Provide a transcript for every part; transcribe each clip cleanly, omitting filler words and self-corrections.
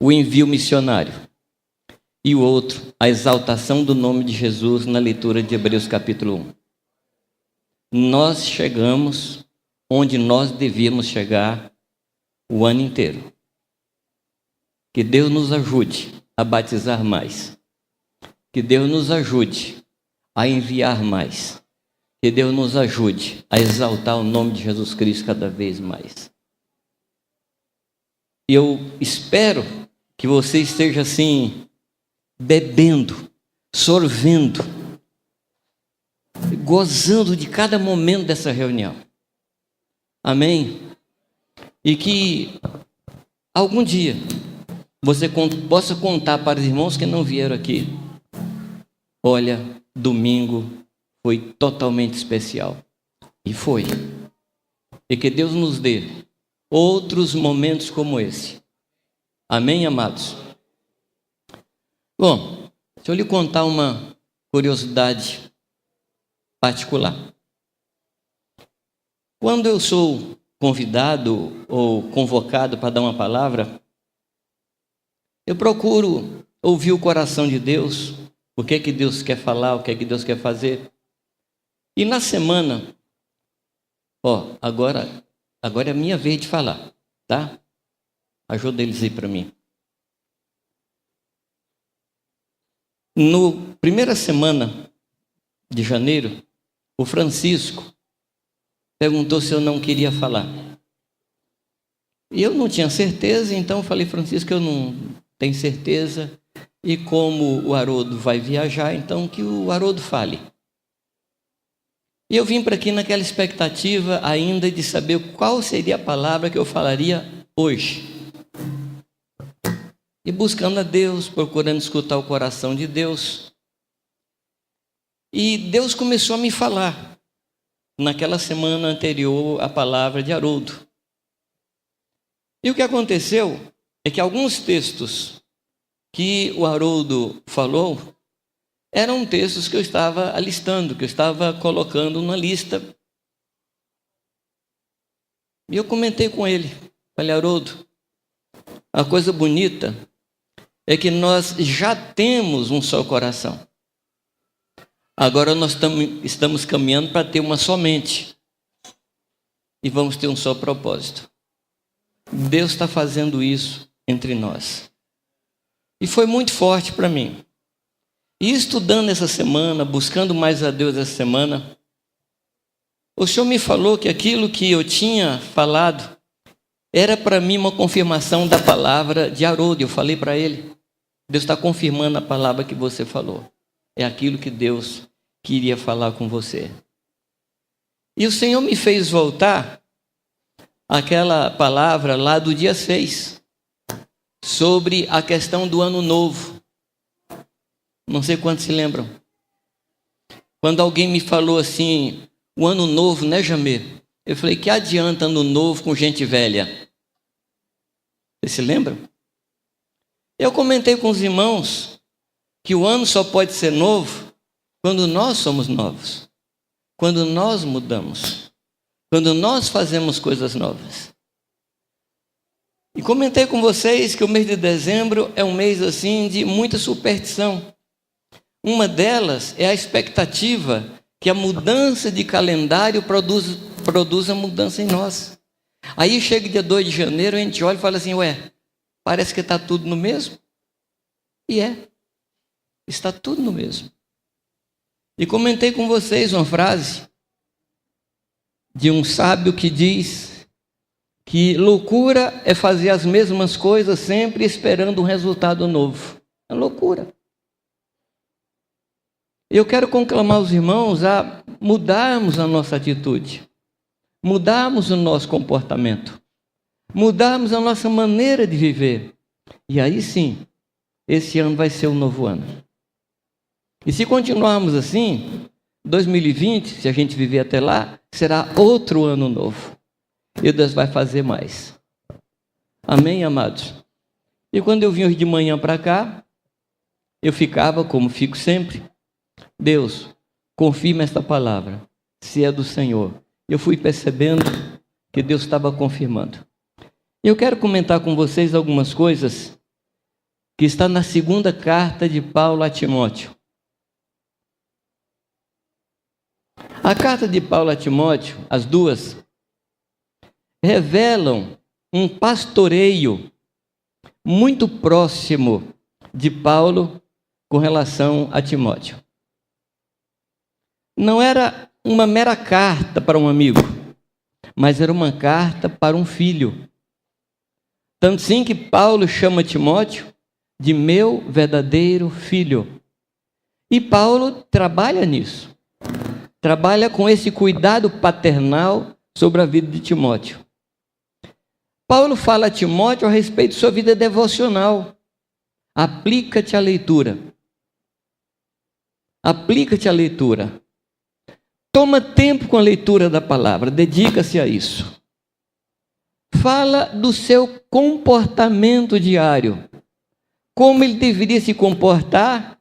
o envio missionário. E o outro, a exaltação do nome de Jesus na leitura de Hebreus capítulo 1. Nós chegamos onde nós devíamos chegar o ano inteiro. Que Deus nos ajude a batizar mais. Que Deus nos ajude a enviar mais. Que Deus nos ajude a exaltar o nome de Jesus Cristo cada vez mais. Eu espero que você esteja assim, bebendo, sorvendo, gozando de cada momento dessa reunião. Amém? E que algum dia você possa contar para os irmãos que não vieram aqui. Olha, domingo foi totalmente especial. E foi. E que Deus nos dê outros momentos como esse. Amém, amados? Bom, deixa eu lhe contar uma curiosidade particular. Quando eu sou convidado ou convocado para dar uma palavra, eu procuro ouvir o coração de Deus, o que é que Deus quer falar, o que é que Deus quer fazer. E na semana, agora é a minha vez de falar, tá? Ajuda eles aí para mim. No primeira semana de janeiro, o Francisco perguntou se eu não queria falar. E eu não tinha certeza, então eu falei, Francisco, eu não tenho certeza. E como o Haroldo vai viajar, então que o Haroldo fale. E eu vim para aqui naquela expectativa ainda de saber qual seria a palavra que eu falaria hoje. E buscando a Deus, procurando escutar o coração de Deus. E Deus começou a me falar, naquela semana anterior, a palavra de Haroldo. E o que aconteceu é que alguns textos que o Haroldo falou eram textos que eu estava alistando, que eu estava colocando na lista. E eu comentei com ele, falei, Haroldo, a coisa bonita é que nós já temos um só coração. Agora nós estamos caminhando para ter uma só mente. E vamos ter um só propósito. Deus está fazendo isso entre nós. E foi muito forte para mim. E estudando essa semana, buscando mais a Deus essa semana, o Senhor me falou que aquilo que eu tinha falado era para mim uma confirmação da palavra de Haroldo. Eu falei para ele, Deus está confirmando a palavra que você falou. É aquilo que Deus queria falar com você. E o Senhor me fez voltar àquela palavra lá do dia 6, sobre a questão do ano novo. Não sei quantos se lembram. Quando alguém me falou assim, o ano novo, né, Jamê? Eu falei, que adianta ano novo com gente velha? Vocês se lembram? Eu comentei com os irmãos que o ano só pode ser novo quando nós somos novos, quando nós mudamos, quando nós fazemos coisas novas. E comentei com vocês que o mês de dezembro é um mês assim de muita superstição. Uma delas é a expectativa que a mudança de calendário produza mudança em nós. Aí chega dia 2 de janeiro, a gente olha e fala assim, parece que está tudo no mesmo. E está tudo no mesmo. E comentei com vocês uma frase de um sábio que diz que loucura é fazer as mesmas coisas sempre esperando um resultado novo. É loucura. Eu quero conclamar os irmãos a mudarmos a nossa atitude, mudarmos o nosso comportamento, mudarmos a nossa maneira de viver. E aí sim, esse ano vai ser um novo ano. E se continuarmos assim, 2020, se a gente viver até lá, será outro ano novo. E Deus vai fazer mais. Amém, amados? E quando eu vim hoje de manhã para cá, eu ficava, como fico sempre, Deus, confirma esta palavra, se é do Senhor. Eu fui percebendo que Deus estava confirmando. Eu quero comentar com vocês algumas coisas que está na segunda carta de Paulo a Timóteo. A carta de Paulo a Timóteo, as duas, revelam um pastoreio muito próximo de Paulo com relação a Timóteo. Não era uma mera carta para um amigo, mas era uma carta para um filho. Tanto sim que Paulo chama Timóteo de meu verdadeiro filho. E Paulo trabalha nisso. Trabalha com esse cuidado paternal sobre a vida de Timóteo. Paulo fala a Timóteo a respeito de sua vida devocional. Aplica-te à leitura. Aplica-te à leitura. Toma tempo com a leitura da palavra, dedica-se a isso. Fala do seu comportamento diário. Como ele deveria se comportar.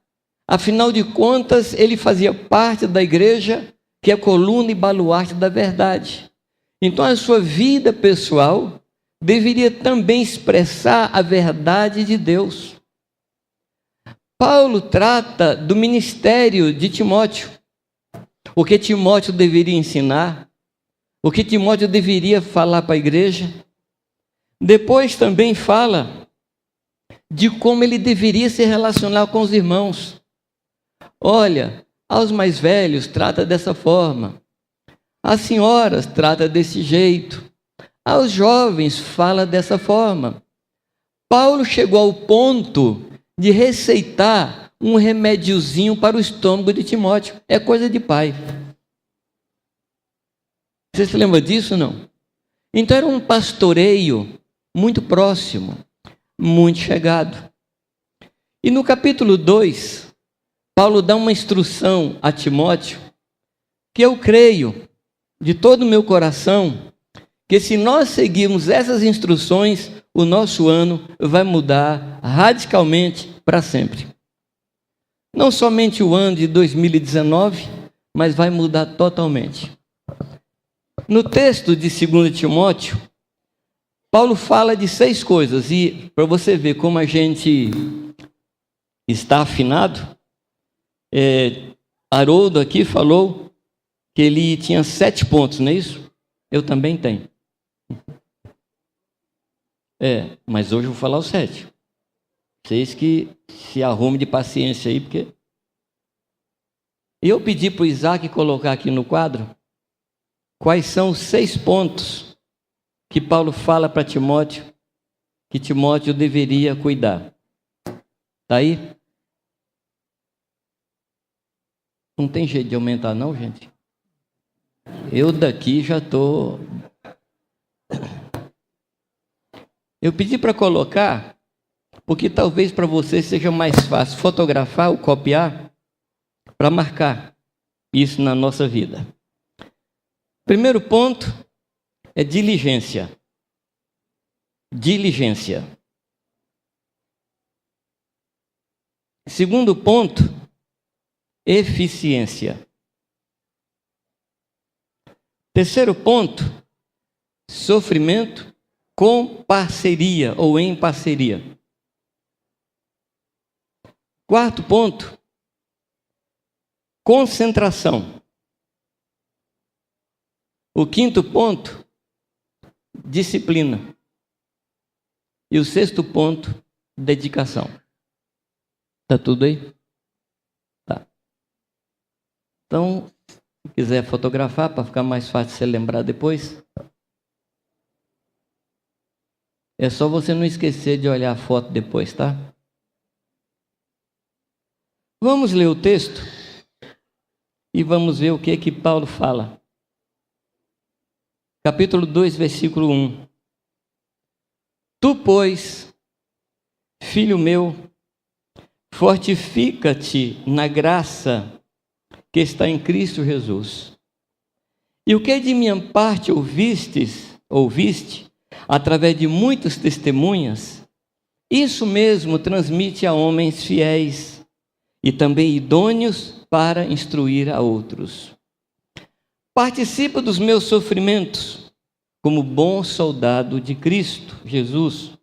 Afinal de contas, ele fazia parte da igreja, que é a coluna e baluarte da verdade. Então, a sua vida pessoal deveria também expressar a verdade de Deus. Paulo trata do ministério de Timóteo. O que Timóteo deveria ensinar, o que Timóteo deveria falar para a igreja. Depois também fala de como ele deveria se relacionar com os irmãos. Olha, aos mais velhos trata dessa forma, às senhoras trata desse jeito, aos jovens fala dessa forma. Paulo chegou ao ponto de receitar um remédiozinho para o estômago de Timóteo. É coisa de pai. Você se lembra disso, não? Então era um pastoreio muito próximo, muito chegado. E no capítulo 2, Paulo dá uma instrução a Timóteo, que eu creio, de todo o meu coração, que se nós seguirmos essas instruções, o nosso ano vai mudar radicalmente para sempre. Não somente o ano de 2019, mas vai mudar totalmente. No texto de 2 Timóteo, Paulo fala de 6 coisas, e para você ver como a gente está afinado, Haroldo aqui falou que ele tinha 7 pontos, não é isso? Eu também tenho. Mas hoje eu vou falar os 7. Vocês que se arrumem de paciência aí, porque... E eu pedi para o Isaac colocar aqui no quadro quais são os 6 pontos que Paulo fala para Timóteo, que Timóteo deveria cuidar. Está aí? Não tem jeito de aumentar não, gente? Eu daqui já estou... Eu pedi para colocar, porque talvez para você seja mais fácil fotografar ou copiar para marcar isso na nossa vida. Primeiro ponto é diligência. Diligência. Segundo ponto, eficiência. Terceiro ponto, sofrimento com parceria ou em parceria. Quarto ponto, concentração. O quinto ponto, disciplina. E o sexto ponto, dedicação. Está tudo aí? Tá. Então, se quiser fotografar para ficar mais fácil você lembrar depois, é só você não esquecer de olhar a foto depois, tá? Vamos ler o texto e vamos ver o que Paulo fala. Capítulo 2, versículo 1. Tu, pois, filho meu, fortifica-te na graça que está em Cristo Jesus. E o que de minha parte ouviste, através de muitas testemunhas, isso mesmo transmite a homens fiéis e também idôneos para instruir a outros. Participa dos meus sofrimentos como bom soldado de Cristo Jesus.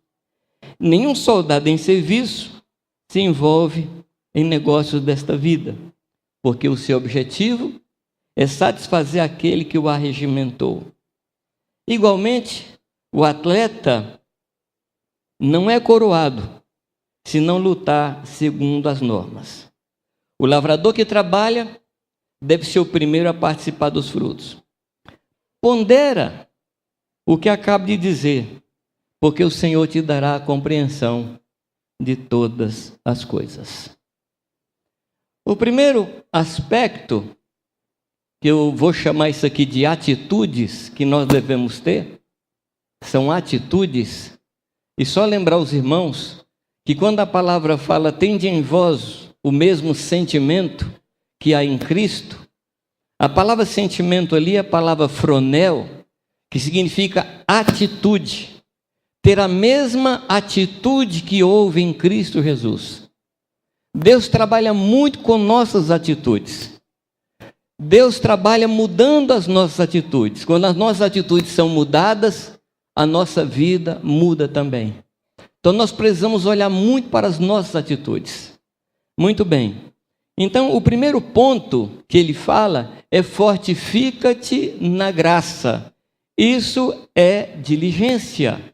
Nenhum soldado em serviço se envolve em negócios desta vida, porque o seu objetivo é satisfazer aquele que o arregimentou. Igualmente, o atleta não é coroado se não lutar segundo as normas. O lavrador que trabalha deve ser o primeiro a participar dos frutos. Pondera o que acabo de dizer, porque o Senhor te dará a compreensão de todas as coisas. O primeiro aspecto, que eu vou chamar isso aqui de atitudes que nós devemos ter, são atitudes, e só lembrar os irmãos que quando a palavra fala, tende em vós o mesmo sentimento que há em Cristo, a palavra sentimento ali é a palavra fronel, que significa atitude, ter a mesma atitude que houve em Cristo Jesus. Deus trabalha muito com nossas atitudes. Deus trabalha mudando as nossas atitudes. Quando as nossas atitudes são mudadas, a nossa vida muda também. Então nós precisamos olhar muito para as nossas atitudes. Muito bem. Então o primeiro ponto que ele fala é fortifica-te na graça. Isso é diligência.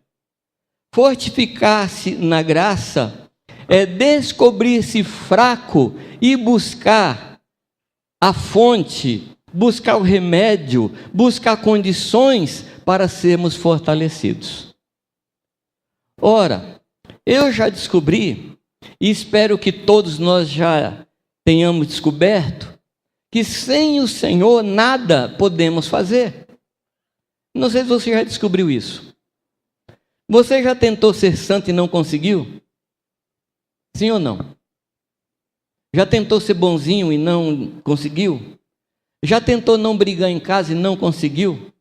Fortificar-se na graça é descobrir-se fraco e buscar a fonte, buscar o remédio, buscar condições para sermos fortalecidos. Ora, eu já descobri, e espero que todos nós já tenhamos descoberto, que sem o Senhor nada podemos fazer. Não sei se você já descobriu isso. Você já tentou ser santo e não conseguiu? Sim ou não? Já tentou ser bonzinho e não conseguiu? Já tentou não brigar em casa e não conseguiu?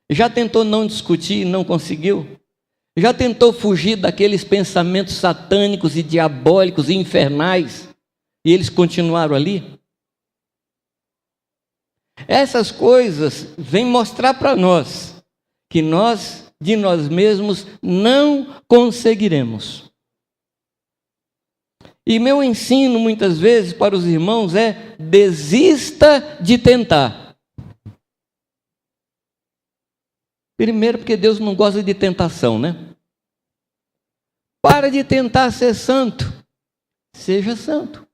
Já tentou não discutir e não conseguiu? Já tentou fugir daqueles pensamentos satânicos e diabólicos e infernais e eles continuaram ali? Essas coisas vêm mostrar para nós que nós, de nós mesmos, não conseguiremos. E meu ensino, muitas vezes, para os irmãos é: desista de tentar. Primeiro, porque Deus não gosta de tentação, né? Para de tentar ser santo. Seja santo.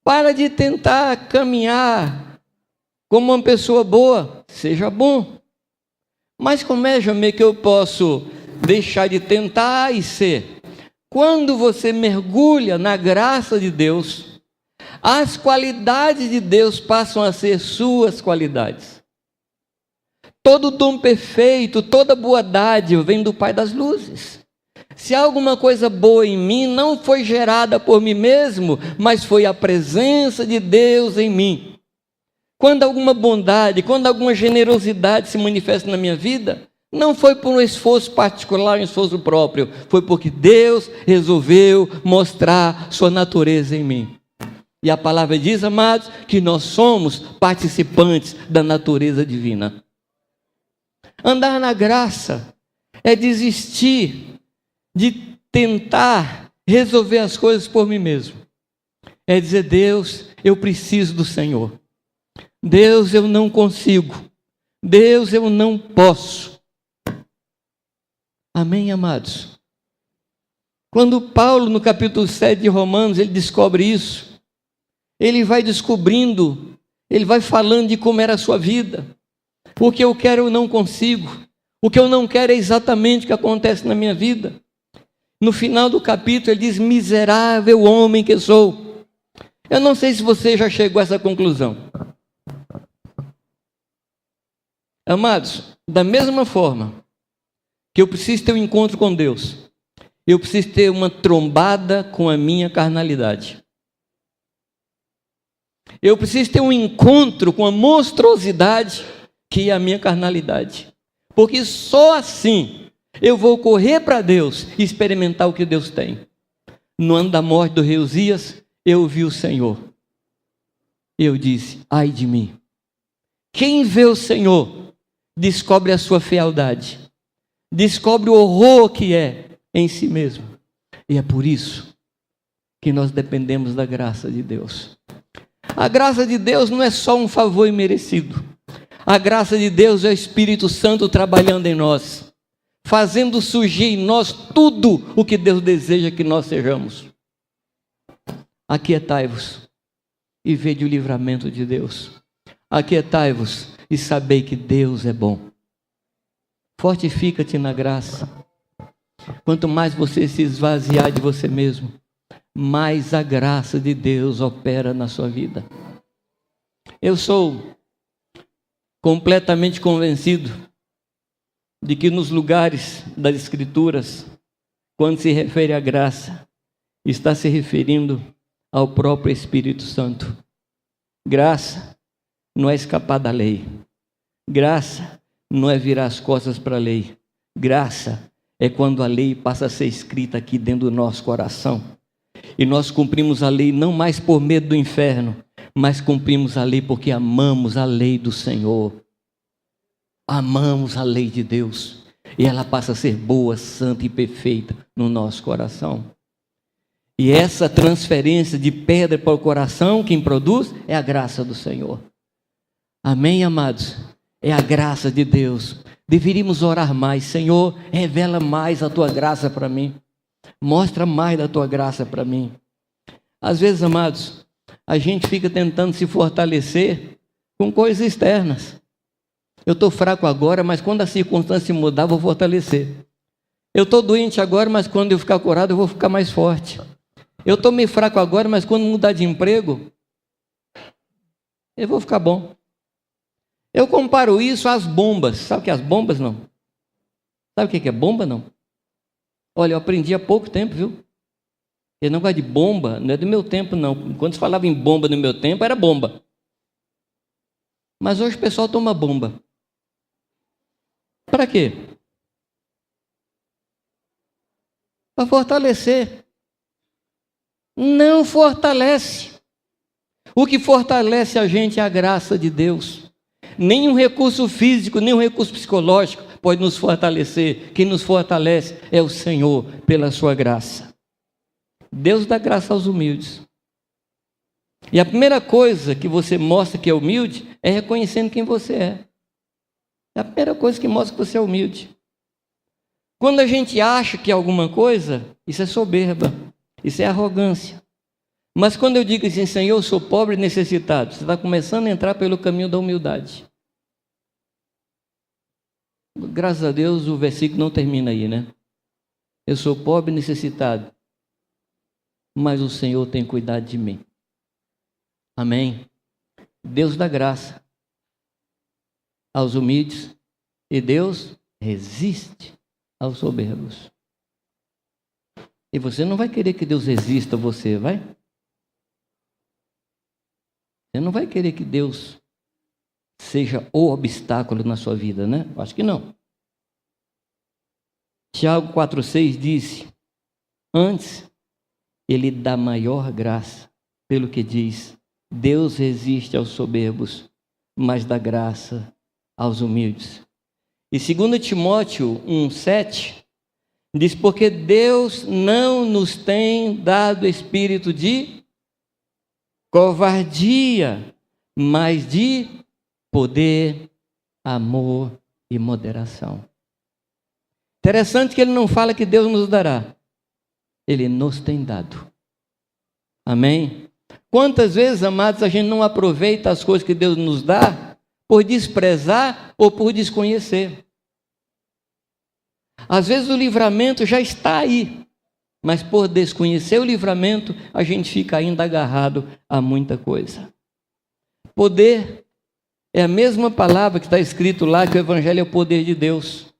Para de tentar caminhar como uma pessoa boa. Seja bom. Mas como é, Jamê, que eu posso deixar de tentar e ser? Quando você mergulha na graça de Deus, as qualidades de Deus passam a ser suas qualidades. Todo dom perfeito, toda boa dádiva vem do Pai das luzes. Se há alguma coisa boa em mim, não foi gerada por mim mesmo, mas foi a presença de Deus em mim. Quando alguma bondade, quando alguma generosidade se manifesta na minha vida, não foi por um esforço particular, um esforço próprio, foi porque Deus resolveu mostrar sua natureza em mim. E a palavra diz, amados, que nós somos participantes da natureza divina. Andar na graça é desistir de tentar resolver as coisas por mim mesmo. É dizer, Deus, eu preciso do Senhor. Deus, eu não consigo. Deus, eu não posso. Amém, amados? Quando Paulo, no capítulo 7 de Romanos, ele descobre isso, ele vai descobrindo, ele vai falando de como era a sua vida. O que eu quero eu não consigo. O que eu não quero é exatamente o que acontece na minha vida. No final do capítulo ele diz, miserável homem que sou. Eu não sei se você já chegou a essa conclusão. Amados, da mesma forma que eu preciso ter um encontro com Deus, eu preciso ter uma trombada com a minha carnalidade. Eu preciso ter um encontro com a monstruosidade que é a minha carnalidade. Porque só assim eu vou correr para Deus e experimentar o que Deus tem. No ano da morte do rei Uzias, eu vi o Senhor. Eu disse, ai de mim. Quem vê o Senhor, descobre a sua fealdade. Descobre o horror que é em si mesmo. E é por isso que nós dependemos da graça de Deus. A graça de Deus não é só um favor imerecido. A graça de Deus é o Espírito Santo trabalhando em nós, fazendo surgir em nós tudo o que Deus deseja que nós sejamos. Aquietai-vos e vede o livramento de Deus. Aquietai-vos e sabei que Deus é bom. Fortifica-te na graça. Quanto mais você se esvaziar de você mesmo, mais a graça de Deus opera na sua vida. Eu sou completamente convencido de que nos lugares das Escrituras, quando se refere à graça, está se referindo ao próprio Espírito Santo. Graça não é escapar da lei. Graça não é virar as costas para a lei. Graça é quando a lei passa a ser escrita aqui dentro do nosso coração. E nós cumprimos a lei não mais por medo do inferno, mas cumprimos a lei porque amamos a lei do Senhor. Amamos a lei de Deus. E ela passa a ser boa, santa e perfeita no nosso coração. E essa transferência de pedra para o coração, quem produz é a graça do Senhor. Amém, amados? É a graça de Deus. Deveríamos orar mais. Senhor, revela mais a tua graça para mim. Mostra mais da tua graça para mim. Às vezes, amados, a gente fica tentando se fortalecer com coisas externas. Eu estou fraco agora, mas quando a circunstância mudar, eu vou fortalecer. Eu estou doente agora, mas quando eu ficar curado, eu vou ficar mais forte. Eu estou meio fraco agora, mas quando mudar de emprego, eu vou ficar bom. Eu comparo isso às bombas. Sabe o que é as bombas, não? Sabe o que é bomba, não? Olha, eu aprendi há pouco tempo, viu? Esse negócio de bomba não é do meu tempo, não. Quando se falava em bomba no meu tempo, era bomba. Mas hoje o pessoal toma bomba. Para quê? Para fortalecer. Não fortalece. O que fortalece a gente é a graça de Deus. Nenhum recurso físico, nenhum recurso psicológico pode nos fortalecer. Quem nos fortalece é o Senhor, pela sua graça. Deus dá graça aos humildes. E a primeira coisa que você mostra que é humilde é reconhecendo quem você é. É a primeira coisa que mostra que você é humilde. Quando a gente acha que é alguma coisa, isso é soberba, isso é arrogância. Mas quando eu digo assim, Senhor, eu sou pobre e necessitado, você está começando a entrar pelo caminho da humildade. Graças a Deus o versículo não termina aí, né? Eu sou pobre e necessitado, mas o Senhor tem cuidado de mim. Amém? Deus dá graça aos humildes e Deus resiste aos soberbos. E você não vai querer que Deus resista a você, vai? Você não vai querer que Deus seja o obstáculo na sua vida, né? Acho que não. Tiago 4,6 disse: antes, ele dá maior graça, pelo que diz, Deus resiste aos soberbos, mas dá graça aos humildes. E 2 Timóteo 1,7 diz, porque Deus não nos tem dado espírito de covardia, mas de poder, amor e moderação. Interessante que ele não fala que Deus nos dará. Ele nos tem dado. Amém? Quantas vezes, amados, a gente não aproveita as coisas que Deus nos dá por desprezar ou por desconhecer. Às vezes o livramento já está aí, mas por desconhecer o livramento, a gente fica ainda agarrado a muita coisa. Poder é a mesma palavra que está escrito lá, que o Evangelho é o poder de Deus,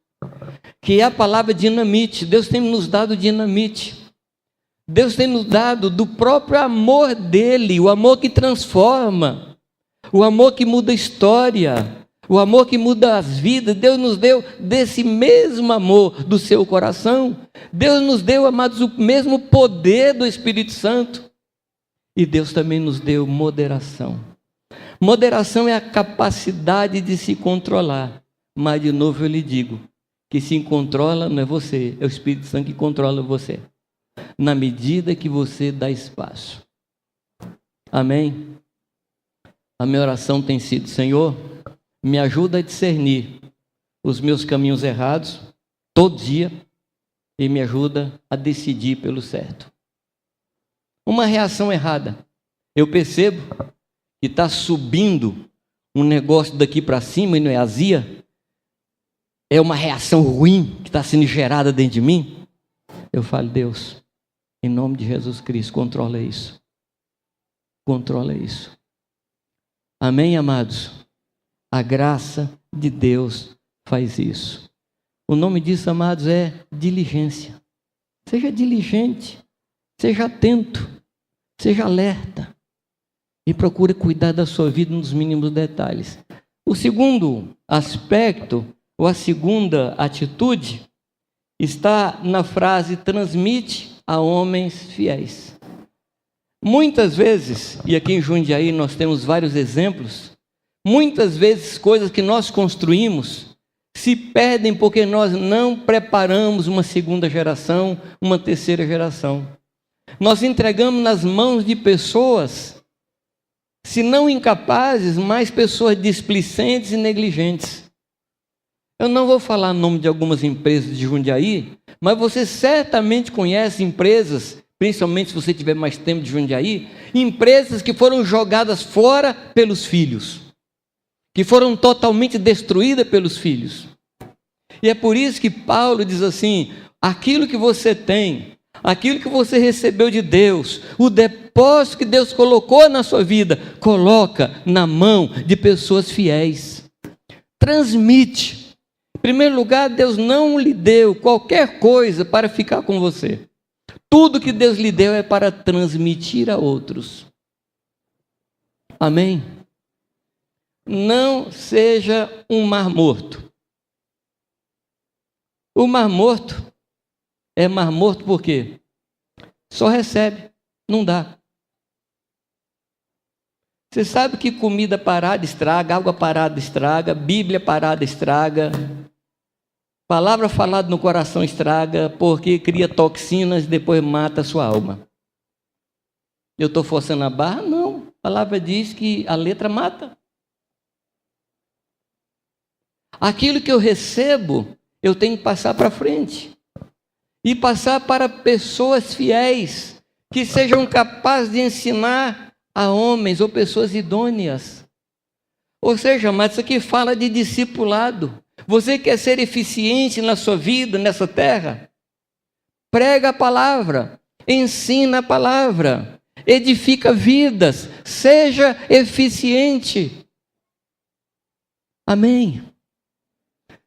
que é a palavra dinamite. Deus tem nos dado dinamite. Deus tem nos dado do próprio amor dele, o amor que transforma, o amor que muda a história, o amor que muda as vidas. Deus nos deu desse mesmo amor do seu coração. Deus nos deu, amados, o mesmo poder do Espírito Santo. E Deus também nos deu moderação. Moderação é a capacidade de se controlar. Mas, de novo, eu lhe digo, que se controla não é você, é o Espírito Santo que controla você. na medida que você dá espaço. Amém? A minha oração tem sido: Senhor, me ajuda a discernir os meus caminhos errados todo dia e me ajuda a decidir pelo certo. Uma reação errada. Eu percebo que está subindo um negócio daqui para cima e não é azia. É uma reação ruim que está sendo gerada dentro de mim. Eu falo: Deus, em nome de Jesus Cristo, controla isso. Controla isso. Amém, amados? A graça de Deus faz isso. O nome disso, amados, é diligência. Seja diligente, seja atento, seja alerta e procure cuidar da sua vida nos mínimos detalhes. O segundo aspecto, ou a segunda atitude, está na frase: transmite a homens fiéis. Muitas vezes, e aqui em Jundiaí nós temos vários exemplos, muitas vezes coisas que nós construímos se perdem porque nós não preparamos uma segunda geração, uma terceira geração. Nós entregamos nas mãos de pessoas, se não incapazes, mas pessoas displicentes e negligentes. Eu não vou falar o nome de algumas empresas de Jundiaí, mas você certamente conhece empresas, principalmente se você tiver mais tempo de Jundiaí, empresas que foram jogadas fora pelos filhos, que foram totalmente destruídas pelos filhos. E é por isso que Paulo diz assim: aquilo que você tem, aquilo que você recebeu de Deus, o depósito que Deus colocou na sua vida, coloca na mão de pessoas fiéis. Transmite. Em primeiro lugar, Deus não lhe deu qualquer coisa para ficar com você. Tudo que Deus lhe deu é para transmitir a outros. Amém? Não seja um mar morto. O mar morto é mar morto por quê? Só recebe, não dá. Você sabe que comida parada estraga, água parada estraga, Bíblia parada estraga, palavra falada no coração estraga, porque cria toxinas e depois mata a sua alma. Eu estou forçando a barra? Não. A palavra diz que a letra mata. Aquilo que eu recebo, eu tenho que passar para frente. E passar para pessoas fiéis, que sejam capazes de ensinar a homens ou pessoas idôneas. Ou seja, mas isso aqui fala de discipulado. Você quer ser eficiente na sua vida, nessa terra? Prega a palavra, ensina a palavra, edifica vidas, seja eficiente. Amém?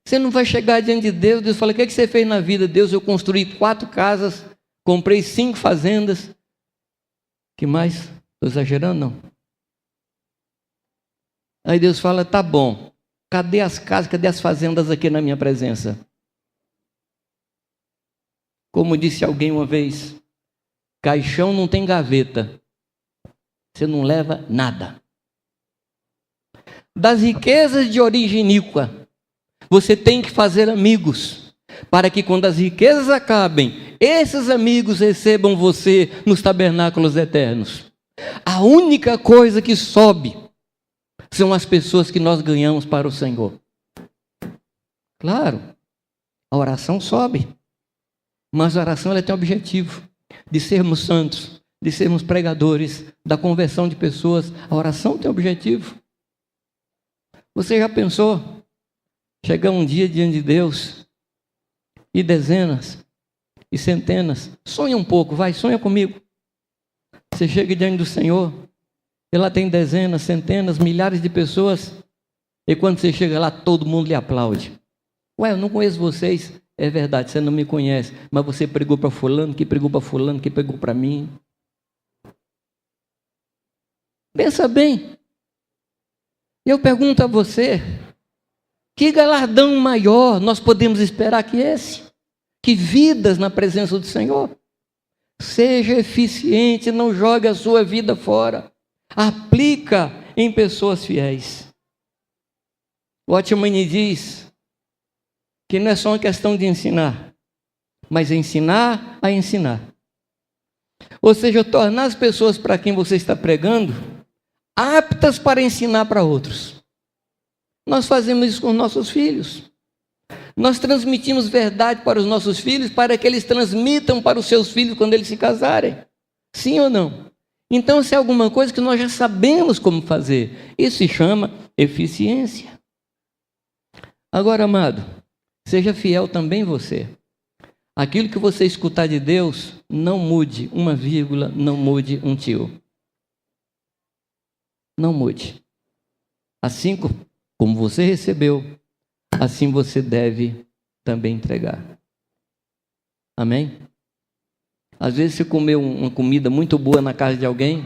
Você não vai chegar diante de Deus, Deus fala: o que é que você fez na vida? Deus, eu construí 4 casas, comprei 5 fazendas. Que mais? Estou exagerando, não? Aí Deus fala: tá bom, cadê as casas, cadê as fazendas aqui na minha presença? Como disse alguém uma vez, caixão não tem gaveta, você não leva nada. Das riquezas de origem iníqua, você tem que fazer amigos, para que quando as riquezas acabem, esses amigos recebam você nos tabernáculos eternos. A única coisa que sobe são as pessoas que nós ganhamos para o Senhor. Claro, a oração sobe, mas a oração ela tem o objetivo de sermos santos, de sermos pregadores, da conversão de pessoas. A oração tem o objetivo. Você já pensou chegar um dia diante de Deus e dezenas e centenas, sonha um pouco, vai, sonha comigo. Você chega diante do Senhor, e lá tem dezenas, centenas, milhares de pessoas, e quando você chega lá, todo mundo lhe aplaude. Ué, eu não conheço vocês. É verdade, você não me conhece, mas você pregou para fulano, que pregou para fulano, que pregou para mim. Pensa bem. Eu pergunto a você, que galardão maior nós podemos esperar que esse? Que vidas na presença do Senhor? Seja eficiente, não jogue a sua vida fora. Aplica em pessoas fiéis. O Watchman diz que não é só uma questão de ensinar, mas ensinar a ensinar. Ou seja, tornar as pessoas para quem você está pregando aptas para ensinar para outros. Nós fazemos isso com nossos filhos. Nós transmitimos verdade para os nossos filhos para que eles transmitam para os seus filhos quando eles se casarem. Sim ou não? Então, se é alguma coisa que nós já sabemos como fazer, isso se chama eficiência. Agora, amado, seja fiel também você. Aquilo que você escutar de Deus, não mude uma vírgula, não mude um tio. Não mude. Assim como você recebeu, assim você deve também entregar. Amém? Às vezes você comeu uma comida muito boa na casa de alguém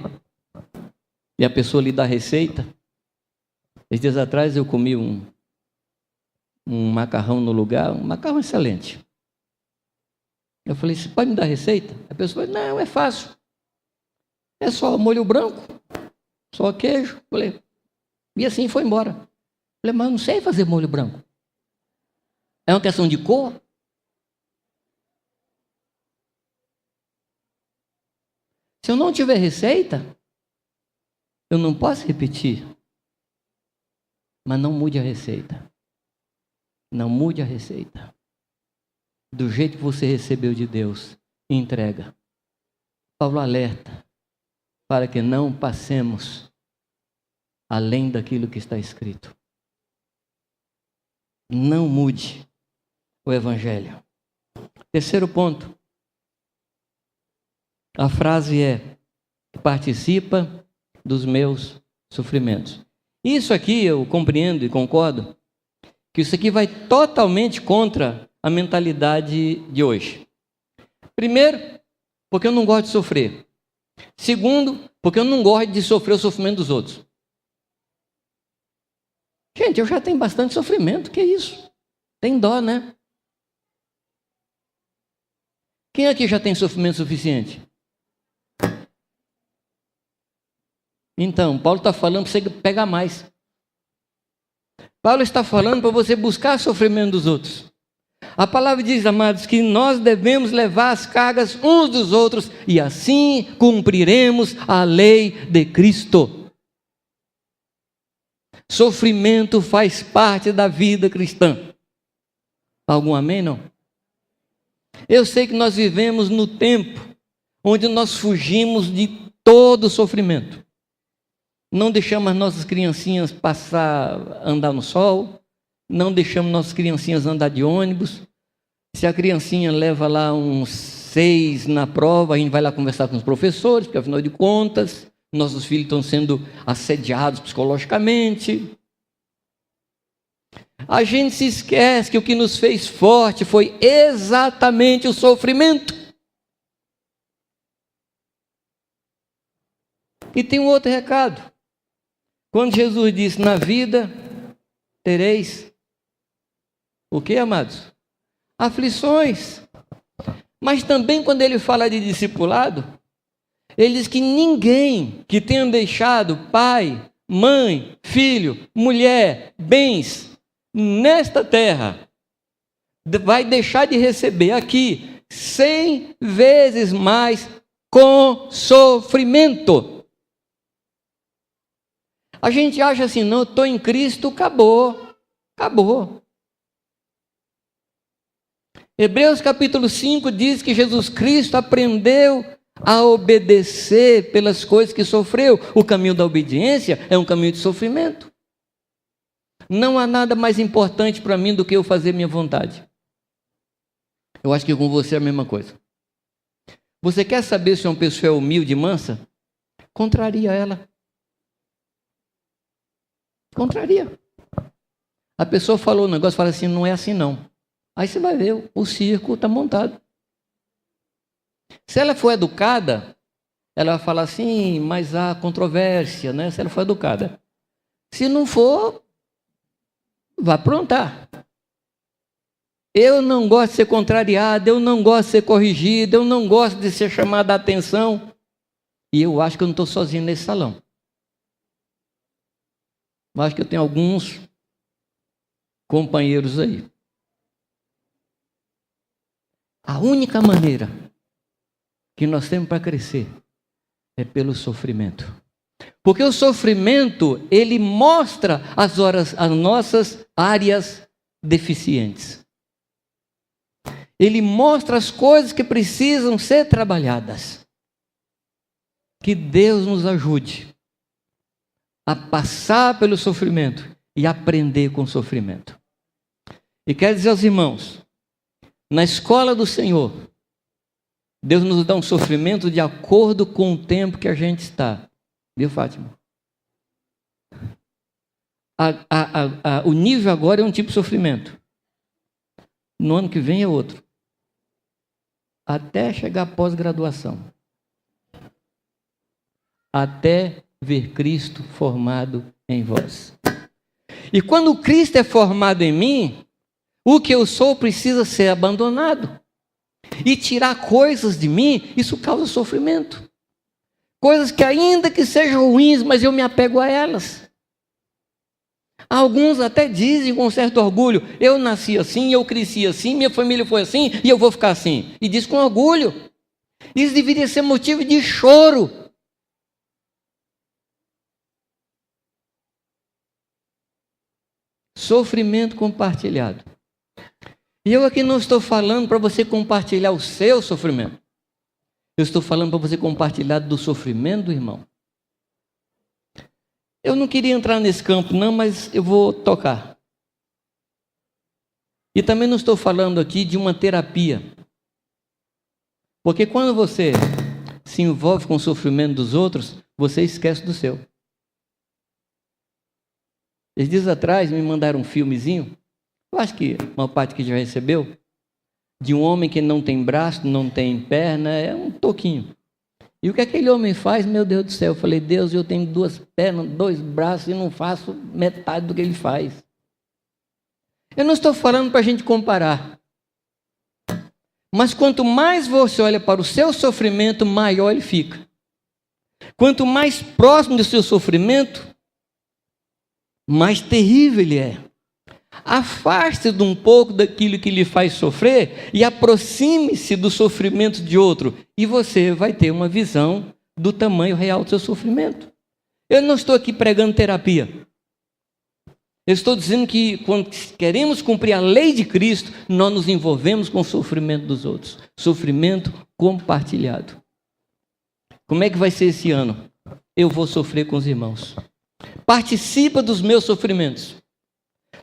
e a pessoa lhe dá a receita. Esses dias atrás eu comi um macarrão no lugar, um macarrão excelente. Eu falei, você pode me dar a receita? A pessoa falou, não, é fácil. É só molho branco, só queijo. Eu falei, e assim foi embora. Eu falei, mas eu não sei fazer molho branco. É uma questão de cor? Se eu não tiver receita, eu não posso repetir. Mas não mude a receita. Não mude a receita. Do jeito que você recebeu de Deus, entrega. Paulo alerta para que não passemos além daquilo que está escrito. Não mude o Evangelho. Terceiro ponto. A frase é: participa dos meus sofrimentos. Isso aqui eu compreendo e concordo, que isso aqui vai totalmente contra a mentalidade de hoje. Primeiro, porque eu não gosto de sofrer. Segundo, porque eu não gosto de sofrer o sofrimento dos outros. Gente, eu já tenho bastante sofrimento, que isso? Tem dó, né? Quem aqui já tem sofrimento suficiente? Então, Paulo está falando para você pegar mais. Paulo está falando para você buscar sofrimento dos outros. A palavra diz, amados, que nós devemos levar as cargas uns dos outros e assim cumpriremos a lei de Cristo. Sofrimento faz parte da vida cristã. Algum amém, não? Eu sei que nós vivemos no tempo onde nós fugimos de todo sofrimento. Não deixamos as nossas criancinhas andar no sol, não deixamos nossas criancinhas andar de ônibus. Se a criancinha leva lá uns 6 na prova, a gente vai lá conversar com os professores, porque afinal de contas, nossos filhos estão sendo assediados psicologicamente. A gente se esquece que o que nos fez forte foi exatamente o sofrimento. E tem um outro recado. Quando Jesus disse, na vida tereis o que, amados? Aflições. Mas também quando ele fala de discipulado, ele diz que ninguém que tenha deixado pai, mãe, filho, mulher, bens nesta terra vai deixar de receber aqui 100 vezes mais com sofrimento. A gente acha assim, não, eu estou em Cristo, acabou. Hebreus capítulo 5 diz que Jesus Cristo aprendeu a obedecer pelas coisas que sofreu. O caminho da obediência é um caminho de sofrimento. Não há nada mais importante para mim do que eu fazer minha vontade. Eu acho que com você é a mesma coisa. Você quer saber se uma pessoa é humilde e mansa? Contraria ela. Contraria. A pessoa falou um negócio, fala assim, não é assim não. Aí você vai ver, o circo está montado. Se ela for educada, ela vai falar assim, mas há controvérsia, né? Se ela for educada. Se não for, vai aprontar. Eu não gosto de ser contrariado, eu não gosto de ser corrigido, eu não gosto de ser chamado a atenção. E eu acho que eu não estou sozinho nesse salão. Eu acho que eu tenho alguns companheiros aí. A única maneira que nós temos para crescer é pelo sofrimento. Porque o sofrimento, ele mostra as nossas áreas deficientes. Ele mostra as coisas que precisam ser trabalhadas. Que Deus nos ajude a passar pelo sofrimento e aprender com o sofrimento. E quero dizer aos irmãos, na escola do Senhor, Deus nos dá um sofrimento de acordo com o tempo que a gente está. Viu, Fátima? O nível agora é um tipo de sofrimento. No ano que vem é outro. Até chegar à pós-graduação. Até ver Cristo formado em vós. E quando Cristo é formado em mim, o que eu sou precisa ser abandonado. E tirar coisas de mim, isso causa sofrimento. Coisas que ainda que sejam ruins, mas eu me apego a elas. Alguns até dizem com certo orgulho, eu nasci assim, eu cresci assim, minha família foi assim, e eu vou ficar assim. E diz com orgulho. Isso deveria ser motivo de choro. Sofrimento compartilhado. E eu aqui não estou falando para você compartilhar o seu sofrimento. Eu estou falando para você compartilhar do sofrimento do irmão. Eu não queria entrar nesse campo não, mas eu vou tocar. E também não estou falando aqui de uma terapia. Porque quando você se envolve com o sofrimento dos outros, você esquece do seu. Esses dias atrás me mandaram um filmezinho, eu acho que uma parte que já recebeu, de um homem que não tem braço, não tem perna, é um toquinho. E o que aquele homem faz, meu Deus do céu, eu falei, Deus, eu tenho 2 pernas, 2 braços e não faço metade do que ele faz. Eu não estou falando para a gente comparar. Mas quanto mais você olha para o seu sofrimento, maior ele fica. Quanto mais próximo do seu sofrimento, mais terrível ele é. Afaste-se de um pouco daquilo que lhe faz sofrer e aproxime-se do sofrimento de outro. E você vai ter uma visão do tamanho real do seu sofrimento. Eu não estou aqui pregando terapia. Eu estou dizendo que quando queremos cumprir a lei de Cristo, nós nos envolvemos com o sofrimento dos outros. Sofrimento compartilhado. Como é que vai ser esse ano? Eu vou sofrer com os irmãos. Participa dos meus sofrimentos.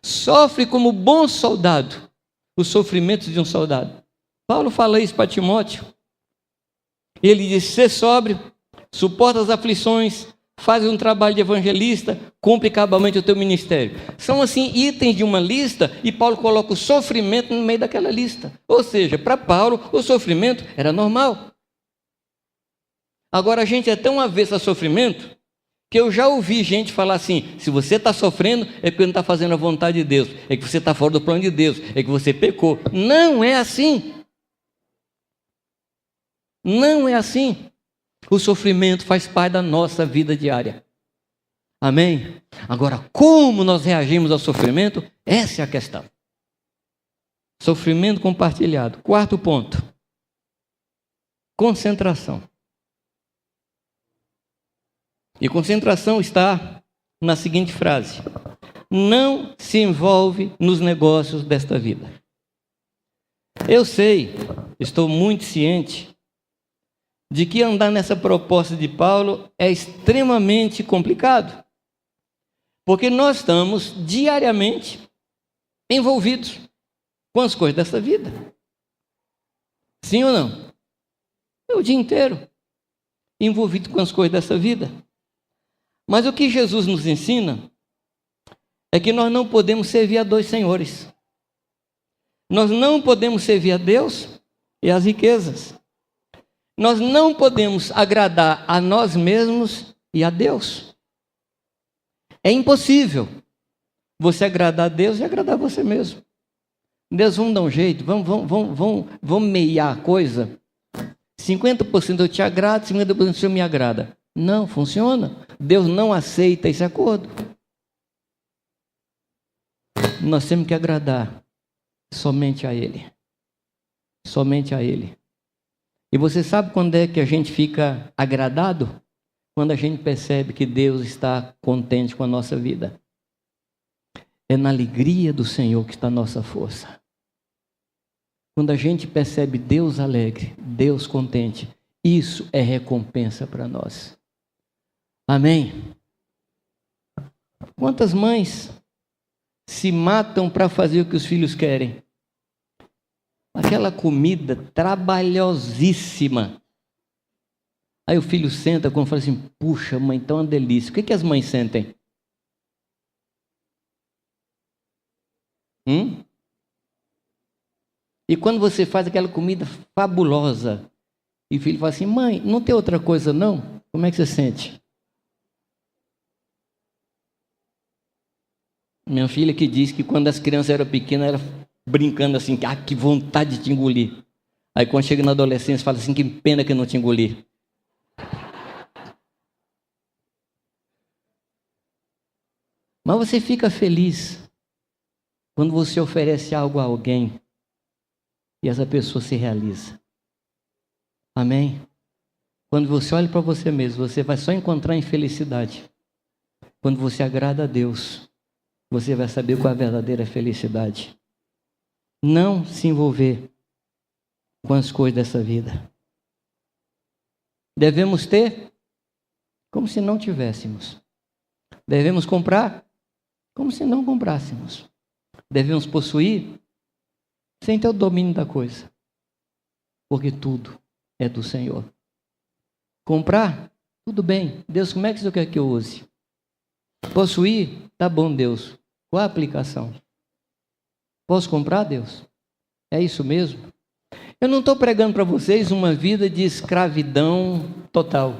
Sofre como bom soldado os sofrimentos de um soldado. Paulo fala isso para Timóteo. Ele diz, sê sóbrio, suporta as aflições, faz um trabalho de evangelista, cumpre cabalmente o teu ministério. São assim itens de uma lista e Paulo coloca o sofrimento no meio daquela lista. Ou seja, para Paulo o sofrimento era normal. Agora a gente é tão avesso a sofrimento que eu já ouvi gente falar assim, se você está sofrendo é porque não está fazendo a vontade de Deus, é que você está fora do plano de Deus, é que você pecou. Não é assim. Não é assim. O sofrimento faz parte da nossa vida diária. Amém? Agora, como nós reagimos ao sofrimento? Essa é a questão. Sofrimento compartilhado. 4º ponto. Concentração. E concentração está na seguinte frase: não se envolve nos negócios desta vida. Eu sei, estou muito ciente de que andar nessa proposta de Paulo é extremamente complicado, porque nós estamos diariamente envolvidos com as coisas dessa vida. Sim ou não? É o dia inteiro envolvido com as coisas dessa vida. Mas o que Jesus nos ensina é que nós não podemos servir a 2 senhores. Nós não podemos servir a Deus e às riquezas. Nós não podemos agradar a nós mesmos e a Deus. É impossível você agradar a Deus e agradar você mesmo. Deus, vamos dar um jeito, vamos meiar a coisa. 50% eu te agrado, 50% o Senhor me agrada. Não funciona. Deus não aceita esse acordo. Nós temos que agradar somente a Ele. Somente a Ele. E você sabe quando é que a gente fica agradado? Quando a gente percebe que Deus está contente com a nossa vida. É na alegria do Senhor que está a nossa força. Quando a gente percebe Deus alegre, Deus contente, isso é recompensa para nós. Amém? Quantas mães se matam para fazer o que os filhos querem? Aquela comida trabalhosíssima. Aí o filho senta e fala assim, puxa mãe, então é uma delícia. O que as mães sentem? E quando você faz aquela comida fabulosa, e o filho fala assim, mãe, não tem outra coisa não? Como é que você sente? Minha filha que diz que quando as crianças eram pequenas, era brincando assim, que vontade de te engolir. Aí quando chega na adolescência, fala assim, que pena que eu não te engoli. Mas você fica feliz quando você oferece algo a alguém e essa pessoa se realiza. Amém? Quando você olha para você mesmo, você vai só encontrar infelicidade. Quando você agrada a Deus, você vai saber qual é a verdadeira felicidade. Não se envolver com as coisas dessa vida. Devemos ter como se não tivéssemos. Devemos comprar como se não comprássemos. Devemos possuir sem ter o domínio da coisa. Porque tudo é do Senhor. Comprar, tudo bem. Deus, como é que você quer que eu use? Possuir, tá bom, Deus. Qual a aplicação? Posso comprar, Deus? É isso mesmo? Eu não estou pregando para vocês uma vida de escravidão total.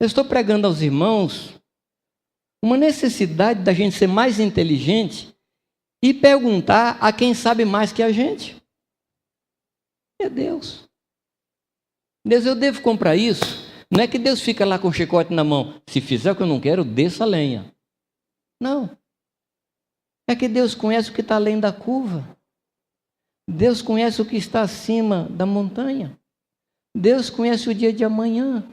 Eu estou pregando aos irmãos uma necessidade da gente ser mais inteligente e perguntar a quem sabe mais que a gente. É Deus. Deus, eu devo comprar isso? Não é que Deus fica lá com o chicote na mão. Se fizer o que eu não quero, desça a lenha. Não. É que Deus conhece o que está além da curva. Deus conhece o que está acima da montanha. Deus conhece o dia de amanhã.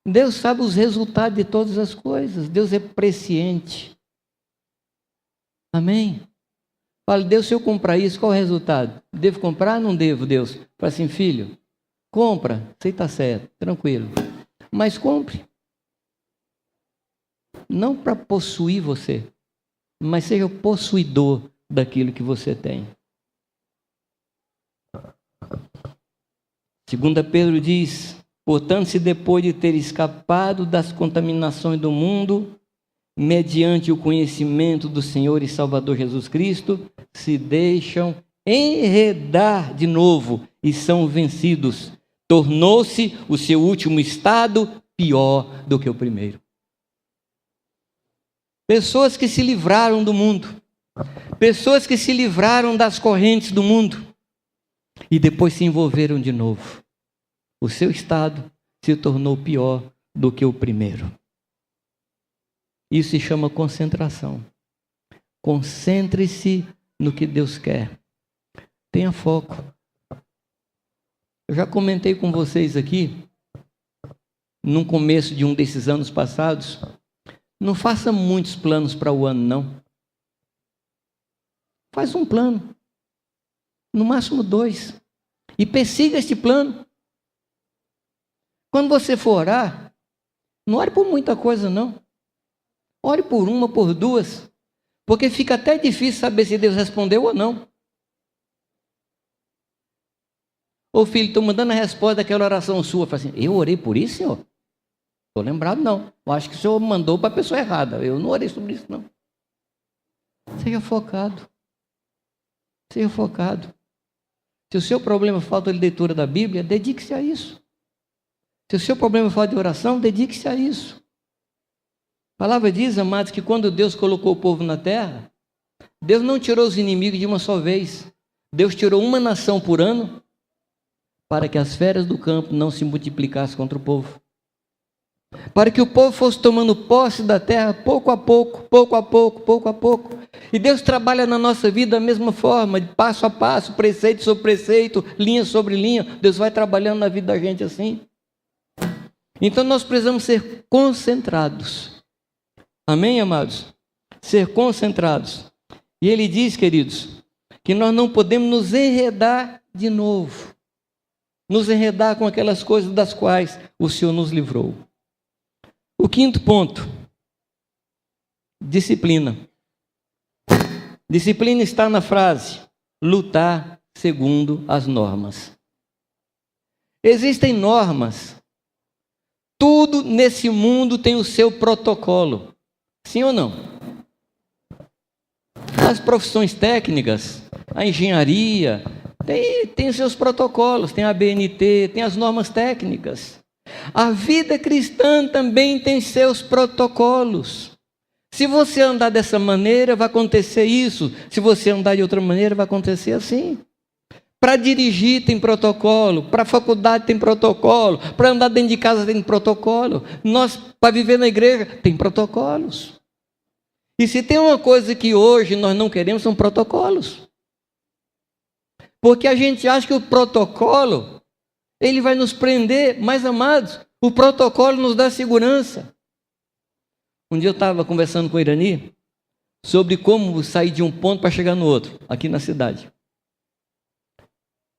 Deus sabe os resultados de todas as coisas. Deus é presciente. Amém? Fala, Deus, se eu comprar isso, qual é o resultado? Devo comprar? Não devo, Deus. Fala assim, filho, compra, você está certo, tranquilo. Mas compre. Não para possuir você, mas seja o possuidor daquilo que você tem. 2 Pedro diz, portanto, se depois de ter escapado das contaminações do mundo, mediante o conhecimento do Senhor e Salvador Jesus Cristo, se deixam enredar de novo e são vencidos, tornou-se o seu último estado pior do que o primeiro. Pessoas que se livraram do mundo, pessoas que se livraram das correntes do mundo e depois se envolveram de novo. O seu estado se tornou pior do que o primeiro. Isso se chama concentração. Concentre-se no que Deus quer. Tenha foco. Eu já comentei com vocês aqui, no começo de um desses anos passados, não faça muitos planos para o ano, não. Faz um plano. No máximo 2. E persiga este plano. Quando você for orar, não ore por muita coisa, não. Ore por uma, por duas. Porque fica até difícil saber se Deus respondeu ou não. Ô filho, estou mandando a resposta daquela oração sua. Fala assim, eu orei por isso, senhor? Estou lembrado, não. Eu acho que o senhor mandou para a pessoa errada. Eu não orei sobre isso, não. Seja focado. Seja focado. Se o seu problema é falta de leitura da Bíblia, dedique-se a isso. Se o seu problema é falta de oração, dedique-se a isso. A palavra diz, amados, que quando Deus colocou o povo na terra, Deus não tirou os inimigos de uma só vez. Deus tirou uma nação por ano para que as feras do campo não se multiplicassem contra o povo. Para que o povo fosse tomando posse da terra pouco a pouco, pouco a pouco, pouco a pouco. E Deus trabalha na nossa vida da mesma forma, de passo a passo, preceito sobre preceito, linha sobre linha. Deus vai trabalhando na vida da gente assim. Então nós precisamos ser concentrados. Amém, amados? Ser concentrados. E ele diz, queridos, que nós não podemos nos enredar de novo. Nos enredar com aquelas coisas das quais o Senhor nos livrou. O quinto ponto. Disciplina. Disciplina está na frase, lutar segundo as normas. Existem normas. Tudo nesse mundo tem o seu protocolo. Sim ou não? As profissões técnicas, a engenharia, tem os seus protocolos, tem a BNT, tem as normas técnicas. A vida cristã também tem seus protocolos. Se você andar dessa maneira, vai acontecer isso. Se você andar de outra maneira, vai acontecer assim. Para dirigir tem protocolo, para a faculdade tem protocolo, para andar dentro de casa tem protocolo. Nós, para viver na igreja, tem protocolos. E se tem uma coisa que hoje nós não queremos, são protocolos. Porque a gente acha que o protocolo, ele vai nos prender, mas amados, o protocolo nos dá segurança. Um dia eu estava conversando com a Irani sobre como sair de um ponto para chegar no outro, aqui na cidade.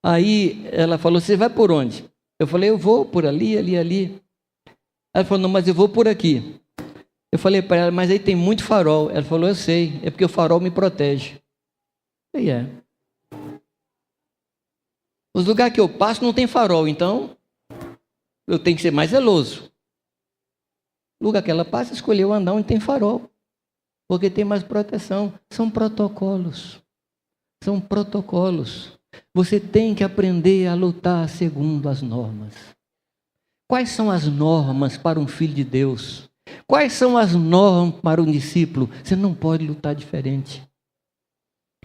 Aí ela falou, você vai por onde? Eu falei, eu vou por ali, ali, ali. Ela falou, não, mas eu vou por aqui. Eu falei para ela, mas aí tem muito farol. Ela falou, eu sei, é porque o farol me protege. E é. Os lugares que eu passo não tem farol, então eu tenho que ser mais zeloso. O lugar que ela passa, escolheu andar onde tem farol, porque tem mais proteção. São protocolos. São protocolos. Você tem que aprender a lutar segundo as normas. Quais são as normas para um filho de Deus? Quais são as normas para um discípulo? Você não pode lutar diferente.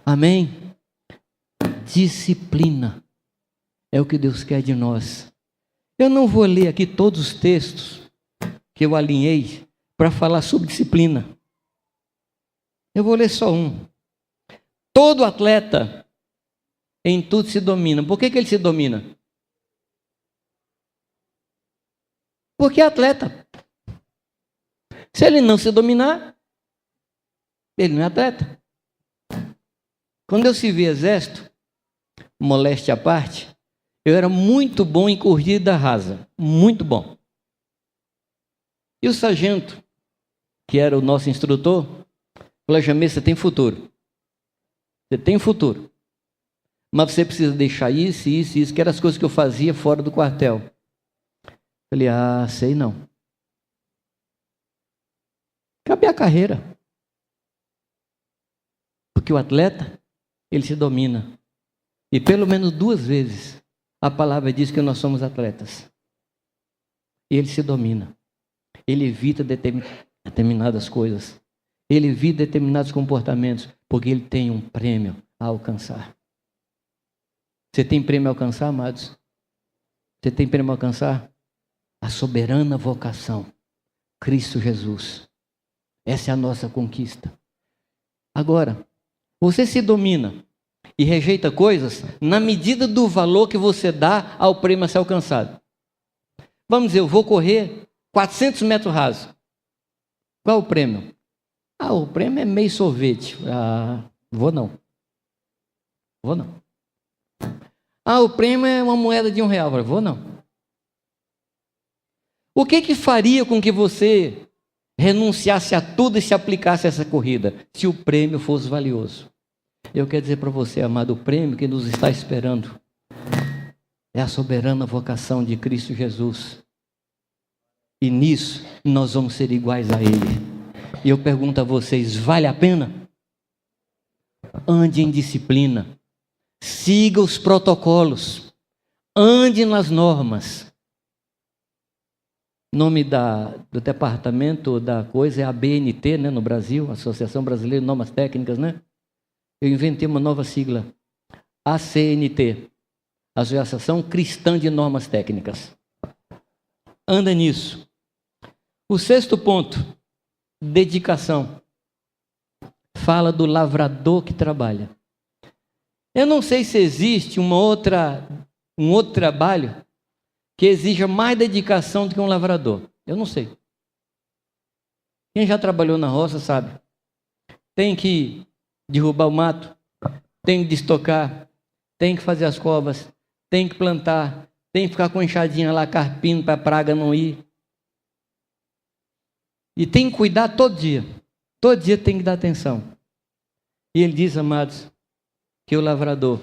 Amém? Disciplina é o que Deus quer de nós. Eu não vou ler aqui todos os textos que eu alinhei para falar sobre disciplina. Eu vou ler só um. Todo atleta em tudo se domina. Por que ele se domina? Porque é atleta. Se ele não se dominar, ele não é atleta. Quando eu servi exército, moléstia à parte, eu era muito bom em corrida rasa. Muito bom. E o sargento, que era o nosso instrutor, falou, Jamê, você tem futuro. Você tem futuro. Mas você precisa deixar isso, isso, isso, que eram as coisas que eu fazia fora do quartel. Falei, sei não. Acabei a carreira. Porque o atleta, ele se domina. E pelo menos 2 vezes, a palavra diz que nós somos atletas. E ele se domina. Ele evita determinadas coisas. Ele evita determinados comportamentos, porque ele tem um prêmio a alcançar. Você tem prêmio a alcançar, amados? Você tem prêmio a alcançar? A soberana vocação. Cristo Jesus. Essa é a nossa conquista. Agora, você se domina e rejeita coisas na medida do valor que você dá ao prêmio a ser alcançado. Vamos dizer, eu vou correr 400 metros rasos. Qual é o prêmio? O prêmio é meio sorvete. Vou não. Vou não. O prêmio é uma moeda de R$1. Vou não. O que faria com que você renunciasse a tudo e se aplicasse a essa corrida, se o prêmio fosse valioso? Eu quero dizer para você, amado, o prêmio que nos está esperando é a soberana vocação de Cristo Jesus. E nisso nós vamos ser iguais a Ele. E eu pergunto a vocês, vale a pena? Ande em disciplina. Siga os protocolos. Ande nas normas. O nome do departamento da coisa é a BNT, né, no Brasil, Associação Brasileira de Normas Técnicas, né? Eu inventei uma nova sigla, ACNT, Associação Cristã de Normas Técnicas. Anda nisso. O 6º ponto, dedicação. fala do lavrador que trabalha. Eu não sei se existe um outro trabalho que exija mais dedicação do que um lavrador. Eu não sei. Quem já trabalhou na roça sabe. Tem que derrubar o mato, tem que destocar, tem que fazer as covas, tem que plantar, tem que ficar com a enxadinha lá, carpindo para a praga não ir. E tem que cuidar todo dia. Todo dia tem que dar atenção. E ele diz, amados, que o lavrador,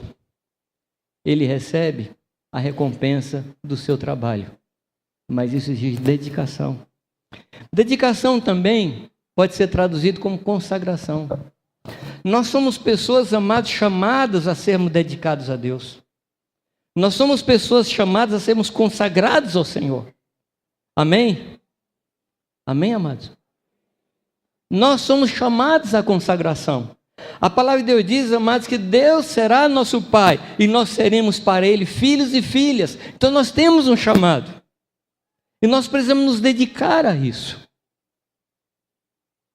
ele recebe a recompensa do seu trabalho. Mas isso exige dedicação. Dedicação também pode ser traduzido como consagração. Nós somos pessoas, amados, chamadas a sermos dedicados a Deus. Nós somos pessoas chamadas a sermos consagrados ao Senhor. Amém? Amém, amados? Nós somos chamados à consagração. A palavra de Deus diz, amados, que Deus será nosso Pai e nós seremos para Ele filhos e filhas. Então nós temos um chamado. E nós precisamos nos dedicar a isso.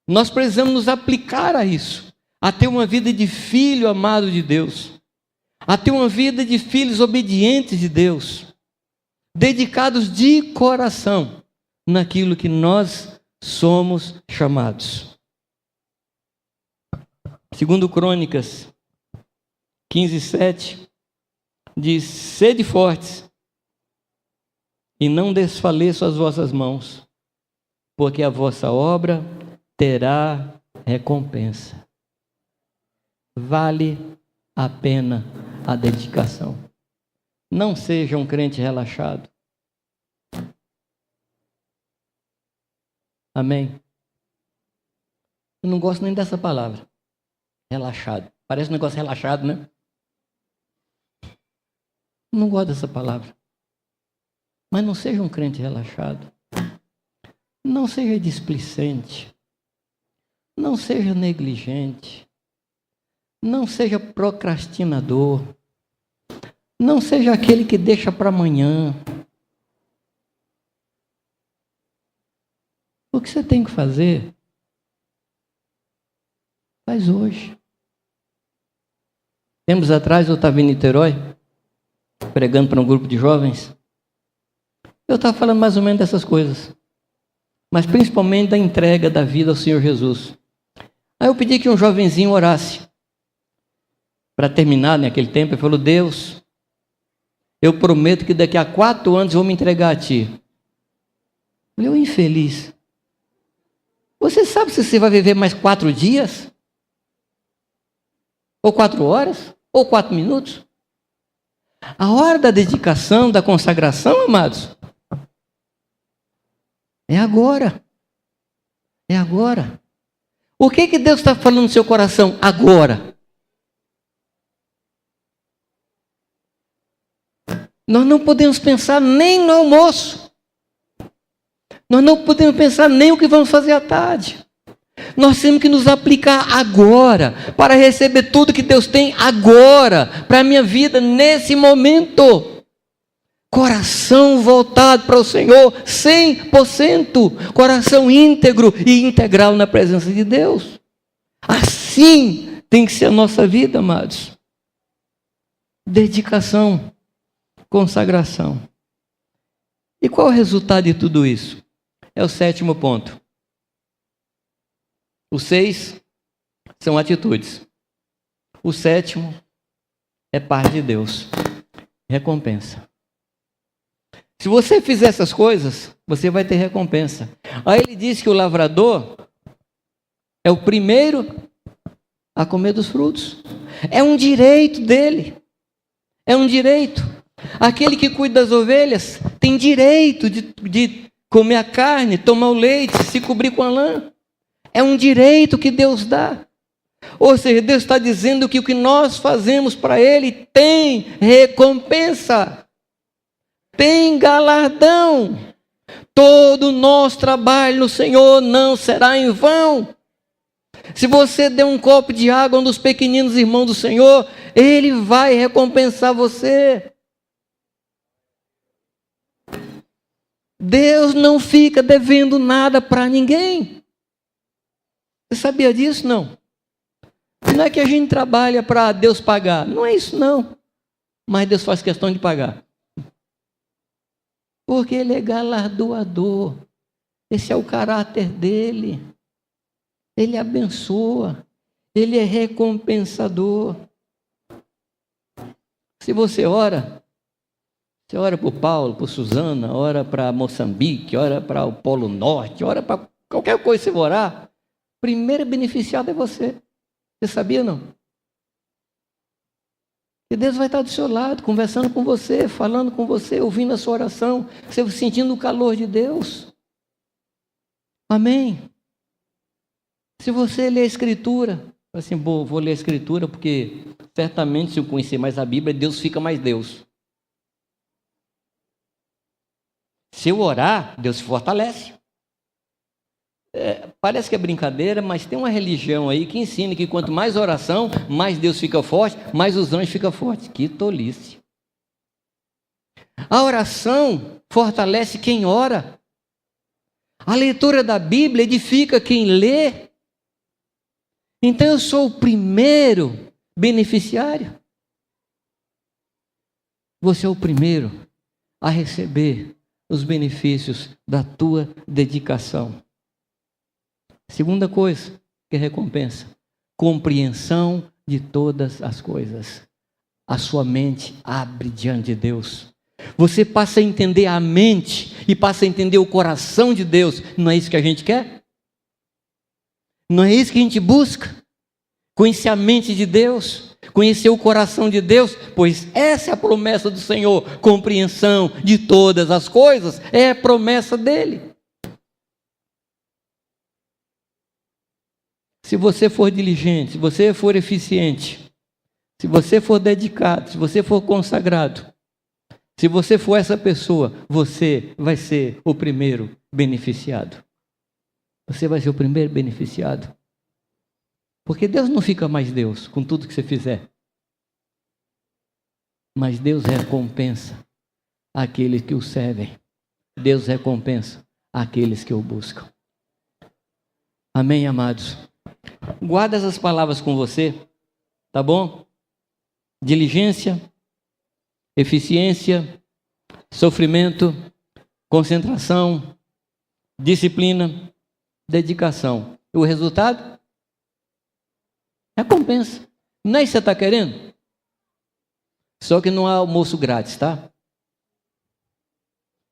Nós precisamos nos aplicar a isso. A ter uma vida de filho amado de Deus. A ter uma vida de filhos obedientes de Deus. Dedicados de coração naquilo que nós somos chamados. Segundo Crônicas 15:7 diz: sede fortes e não desfaleçam as vossas mãos, porque a vossa obra terá recompensa. Vale a pena a dedicação. Não seja um crente relaxado. Amém? Eu não gosto nem dessa palavra. Relaxado. Parece um negócio relaxado, né? Não gosto dessa palavra. Mas não seja um crente relaxado. Não seja displicente. Não seja negligente. Não seja procrastinador. Não seja aquele que deixa para amanhã. O que você tem que fazer, faz hoje. Tempos atrás eu estava em Niterói, pregando para um grupo de jovens. Eu estava falando mais ou menos dessas coisas, mas principalmente da entrega da vida ao Senhor Jesus. Aí eu pedi que um jovenzinho orasse. Para terminar, naquele tempo, ele falou: Deus, eu prometo que daqui a 4 anos eu vou me entregar a Ti. Eu falei: ô infeliz, você sabe se você vai viver mais 4 dias? Ou 4 horas? Ou 4 minutos? A hora da dedicação, da consagração, amados, é agora. É agora. O que Deus está falando no seu coração agora? Nós não podemos pensar nem no almoço. Nós não podemos pensar nem o que vamos fazer à tarde. Nós temos que nos aplicar agora, para receber tudo que Deus tem agora, para a minha vida nesse momento. Coração voltado para o Senhor, 100%. Coração íntegro e integral na presença de Deus. Assim tem que ser a nossa vida, amados. Dedicação, consagração. E qual é o resultado de tudo isso? É o 7º ponto. Os 6 são atitudes. O 7º é parte de Deus. Recompensa. Se você fizer essas coisas, você vai ter recompensa. Aí ele diz que o lavrador é o primeiro a comer dos frutos. É um direito dele. É um direito. Aquele que cuida das ovelhas tem direito de comer a carne, tomar o leite, se cobrir com a lã. É um direito que Deus dá. Ou seja, Deus está dizendo que o que nós fazemos para Ele tem recompensa. Tem galardão. Todo o nosso trabalho no Senhor não será em vão. Se você der um copo de água a um dos pequeninos irmãos do Senhor, Ele vai recompensar você. Deus não fica devendo nada para ninguém. Você sabia disso? Não. Não é que a gente trabalha para Deus pagar. Não é isso, não. Mas Deus faz questão de pagar. Porque Ele é galardoador. Esse é o caráter dele. Ele abençoa. Ele é recompensador. Se você ora, você ora por Paulo, por Suzana, ora para Moçambique, ora para o Polo Norte, ora para qualquer coisa que você for orar, primeiro beneficiado é você. Você sabia, não? E Deus vai estar do seu lado, conversando com você, falando com você, ouvindo a sua oração, você sentindo o calor de Deus. Amém? Se você ler a Escritura, assim, vou ler a Escritura, porque certamente se eu conhecer mais a Bíblia, Deus fica mais Deus. Se eu orar, Deus se fortalece. Parece que é brincadeira, mas tem uma religião aí que ensina que quanto mais oração, mais Deus fica forte, mais os anjos ficam fortes. Que tolice. A oração fortalece quem ora. A leitura da Bíblia edifica quem lê. Então eu sou o primeiro beneficiário. Você é o primeiro a receber os benefícios da tua dedicação. Segunda coisa que recompensa: compreensão de todas as coisas. A sua mente abre diante de Deus. Você passa a entender a mente e passa a entender o coração de Deus. Não é isso que a gente quer? Não é isso que a gente busca? Conhecer a mente de Deus, conhecer o coração de Deus, pois essa é a promessa do Senhor. Compreensão de todas as coisas é a promessa dele. Se você for diligente, se você for eficiente, se você for dedicado, se você for consagrado, se você for essa pessoa, você vai ser o primeiro beneficiado. Você vai ser o primeiro beneficiado. Porque Deus não fica mais Deus com tudo que você fizer. Mas Deus recompensa aqueles que o servem. Deus recompensa aqueles que o buscam. Amém, amados? Guarda essas palavras com você, tá bom? Diligência, eficiência, sofrimento, concentração, disciplina, dedicação. E o resultado? Recompensa. Não é isso que você está querendo? Só que não há almoço grátis, tá?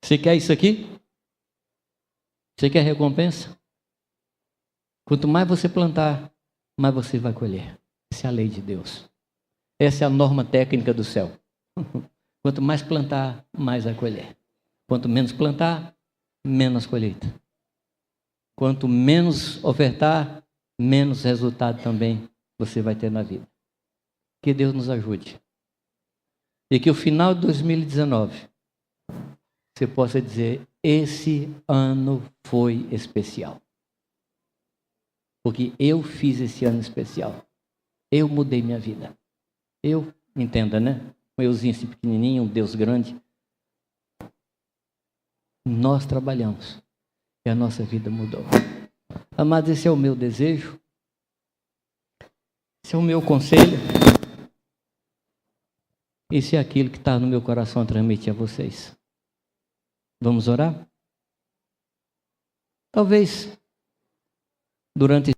Você quer isso aqui? Você quer recompensa? Quanto mais você plantar, mais você vai colher. Essa é a lei de Deus. Essa é a norma técnica do céu. Quanto mais plantar, mais vai colher. Quanto menos plantar, menos colheita. Quanto menos ofertar, menos resultado também você vai ter na vida. Que Deus nos ajude. E que o final de 2019 você possa dizer: esse ano foi especial. Porque eu fiz esse ano especial. Eu mudei minha vida. Eu, entenda, né? Um euzinho assim pequenininho, um Deus grande. Nós trabalhamos. E a nossa vida mudou. Amados, esse é o meu desejo. Esse é o meu conselho. Esse é aquilo que está no meu coração a transmitir a vocês. Vamos orar? Talvez durante